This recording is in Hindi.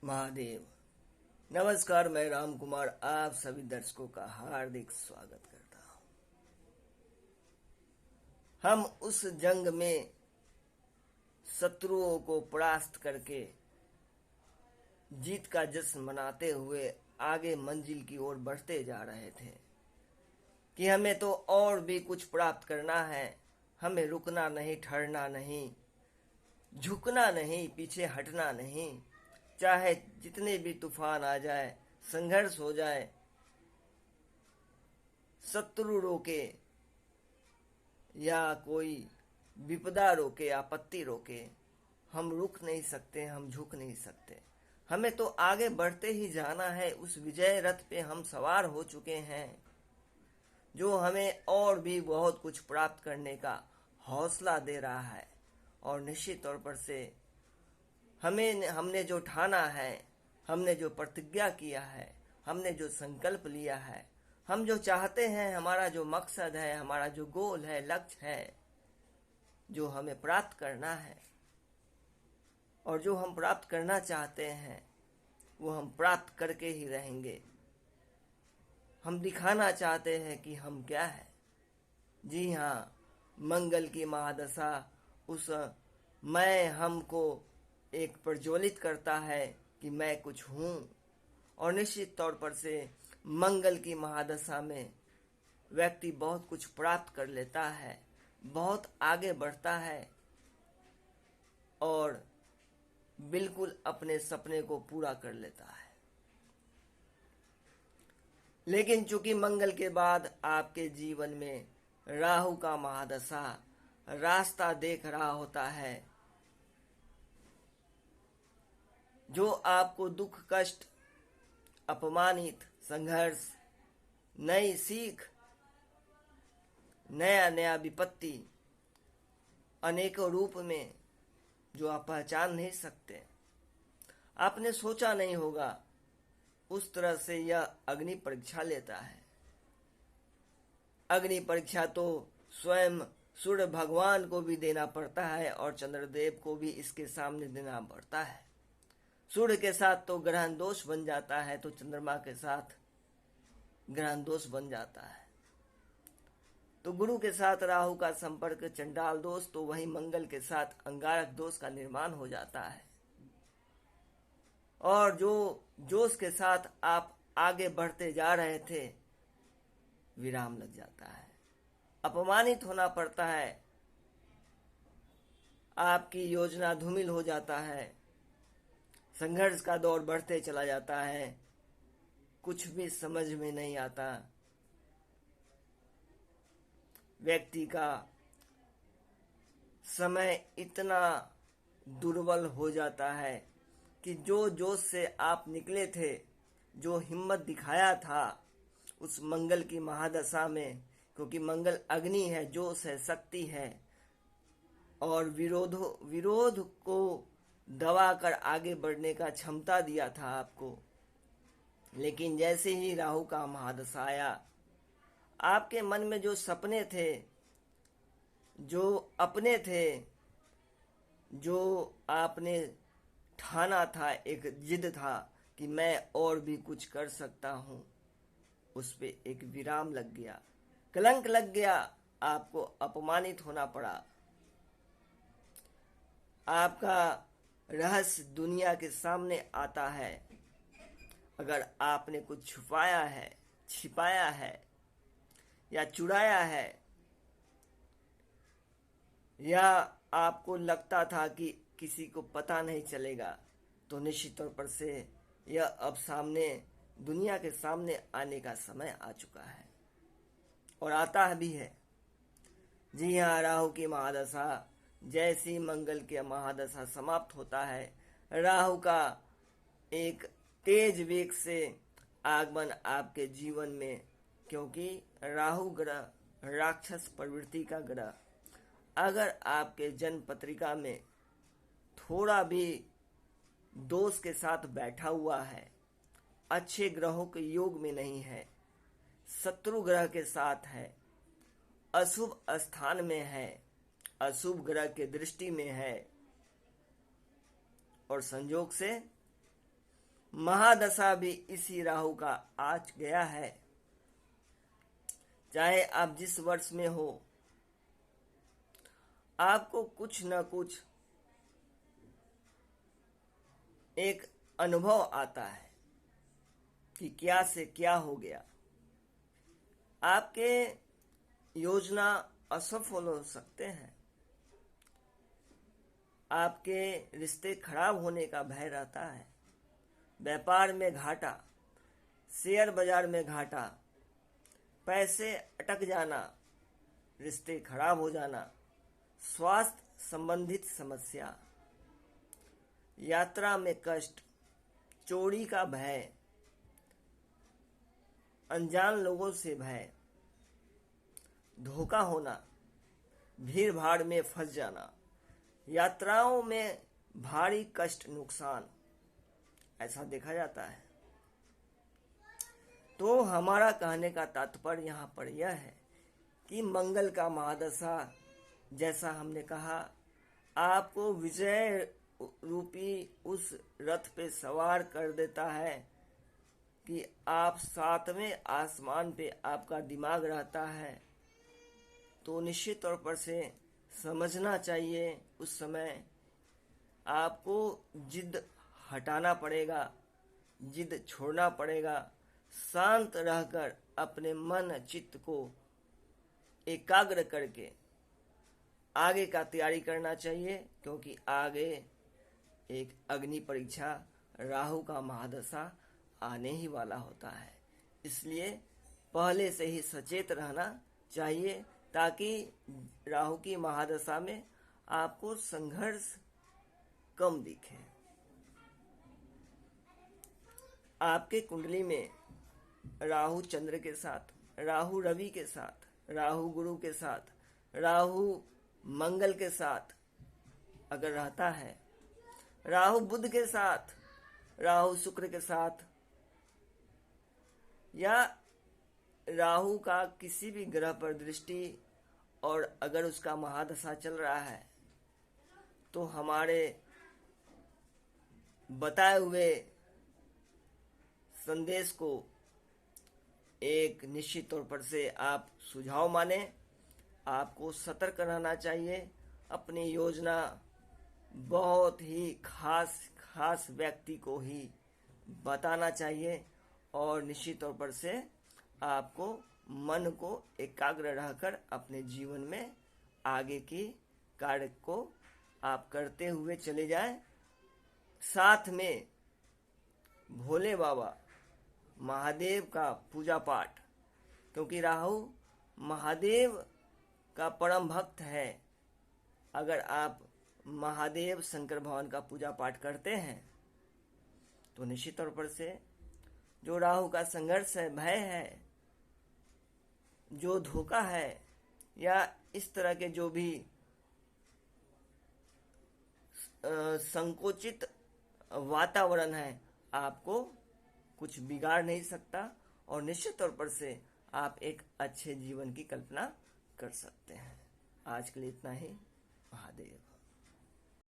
महादेव। नमस्कार, मैं राम कुमार आप सभी दर्शकों का हार्दिक स्वागत करता हूं। हम उस जंग में शत्रुओं को परास्त करके जीत का जश्न मनाते हुए आगे मंजिल की ओर बढ़ते जा रहे थे कि हमें तो और भी कुछ प्राप्त करना है। हमें रुकना नहीं, ठहरना नहीं, झुकना नहीं, पीछे हटना नहीं। चाहे जितने भी तूफान आ जाए, संघर्ष हो जाए, शत्रु रोके या कोई विपदा रोके, आपत्ति रोके, हम रुक नहीं सकते, हम झुक नहीं सकते। हमें तो आगे बढ़ते ही जाना है। उस विजय रथ पे हम सवार हो चुके हैं, जो हमें और भी बहुत कुछ प्राप्त करने का हौसला दे रहा है। और निश्चित तौर पर से हमने जो ठाना है, हमने जो प्रतिज्ञा किया है, हमने जो संकल्प लिया है, हम जो चाहते हैं, हमारा जो मकसद है, हमारा जो गोल है, लक्ष्य है, जो हमें प्राप्त करना है और जो हम प्राप्त करना चाहते हैं, वो हम प्राप्त करके ही रहेंगे। हम दिखाना चाहते हैं कि हम क्या है। जी हाँ, मंगल की महादशा उस मैं हमको एक प्रज्वलित करता है कि मैं कुछ हूँ। और निश्चित तौर पर से मंगल की महादशा में व्यक्ति बहुत कुछ प्राप्त कर लेता है, बहुत आगे बढ़ता है और बिल्कुल अपने सपने को पूरा कर लेता है। लेकिन चूंकि मंगल के बाद आपके जीवन में राहु का महादशा रास्ता देख रहा होता है, जो आपको दुख, कष्ट, अपमानित, संघर्ष, नई सीख, नया नया विपत्ति, अनेकों रूप में जो आप पहचान नहीं सकते, आपने सोचा नहीं होगा, उस तरह से यह अग्नि परीक्षा लेता है। अग्नि परीक्षा तो स्वयं सूर्य भगवान को भी देना पड़ता है और चंद्रदेव को भी इसके सामने देना पड़ता है। सूर्य के साथ तो ग्रहण दोष बन जाता है, तो चंद्रमा के साथ ग्रहण दोष बन जाता है। तो गुरु के साथ राहु का संपर्क चंडाल दोष, तो वही मंगल के साथ अंगारक दोष का निर्माण हो जाता है। और जो जोश के साथ आप आगे बढ़ते जा रहे थे, विराम लग जाता है, अपमानित होना पड़ता है, आपकी योजना धूमिल हो जाता है, संघर्ष का दौर बढ़ते चला जाता है, कुछ भी समझ में नहीं आता। व्यक्ति का समय इतना दुर्बल हो जाता है कि जो जोश से आप निकले थे, जो हिम्मत दिखाया था उस मंगल की महादशा में, क्योंकि मंगल अग्नि है, जोश है, शक्ति है और विरोध को दबाकर आगे बढ़ने का क्षमता दिया था आपको। लेकिन जैसे ही राहु का महादशा आया, आपके मन में जो सपने थे, जो अपने थे, जो आपने ठाना था, एक जिद था कि मैं और भी कुछ कर सकता हूं, उस पे एक विराम लग गया, कलंक लग गया, आपको अपमानित होना पड़ा। आपका रहस्य दुनिया के सामने आता है। अगर आपने कुछ छुपाया है, छिपाया है या चुराया है, या आपको लगता था कि किसी को पता नहीं चलेगा, तो निश्चित तौर पर से यह अब सामने, दुनिया के सामने आने का समय आ चुका है और आता भी है। जी हाँ, राहु की महादशा जैसी मंगल के महादशा समाप्त होता है, राहु का एक तेज वेग से आगमन आपके जीवन में, क्योंकि राहु ग्रह राक्षस प्रवृत्ति का ग्रह अगर आपके जन्म पत्रिका में थोड़ा भी दोष के साथ बैठा हुआ है, अच्छे ग्रहों के योग में नहीं है, शत्रु ग्रह के साथ है, अशुभ स्थान में है, अशुभ ग्रह के दृष्टि में है और संयोग से महादशा भी इसी राहु का आज गया है। चाहे आप जिस वर्ष में हो, आपको कुछ न कुछ एक अनुभव आता है कि क्या से क्या हो गया। आपके योजना असफल हो सकते हैं, आपके रिश्ते खराब होने का भय रहता है, व्यापार में घाटा, शेयर बाजार में घाटा, पैसे अटक जाना, रिश्ते खराब हो जाना, स्वास्थ्य संबंधित समस्या, यात्रा में कष्ट, चोरी का भय, अनजान लोगों से भय, धोखा होना, भीड़ भाड़ में फंस जाना, यात्राओं में भारी कष्ट, नुकसान, ऐसा देखा जाता है। तो हमारा कहने का तात्पर्य यहाँ पर यह है कि मंगल का महादशा, जैसा हमने कहा, आपको विजय रूपी उस रथ पे सवार कर देता है कि आप सातवें आसमान पे आपका दिमाग रहता है। तो निश्चित तौर पर से समझना चाहिए, उस समय आपको जिद हटाना पड़ेगा, जिद छोड़ना पड़ेगा, शांत रहकर अपने मन चित्त को एकाग्र करके आगे का तैयारी करना चाहिए, क्योंकि आगे एक अग्नि परीक्षा, राहु का महादशा आने ही वाला होता है। इसलिए पहले से ही सचेत रहना चाहिए, ताकि राहु की महादशा में आपको संघर्ष कम दिखे। आपके कुंडली में राहु चंद्र के साथ, राहु रवि के साथ, राहु गुरु के साथ, राहु मंगल के साथ अगर रहता है, राहु बुध के साथ, राहु शुक्र के साथ, या राहु का किसी भी ग्रह पर दृष्टि और अगर उसका महादशा चल रहा है, तो हमारे बताए हुए संदेश को एक निश्चित तौर पर से आप सुझाव माने। आपको सतर्क रहना चाहिए, अपनी योजना बहुत ही खास व्यक्ति को ही बताना चाहिए, और निश्चित तौर पर से आपको मन को एकाग्र रहकर अपने जीवन में आगे की कार्य को आप करते हुए चले जाएं। साथ में भोले बाबा महादेव का पूजा पाठ, क्योंकि राहु महादेव का परम भक्त है। अगर आप महादेव शंकर भगवान का पूजा पाठ करते हैं तो निश्चित तौर पर से जो राहु का संघर्ष है, भय है, जो धोखा है, या इस तरह के जो भी संकोचित वातावरण है, आपको कुछ बिगाड़ नहीं सकता, और निश्चित तौर पर से आप एक अच्छे जीवन की कल्पना कर सकते हैं। आज के लिए इतना ही। महादेव।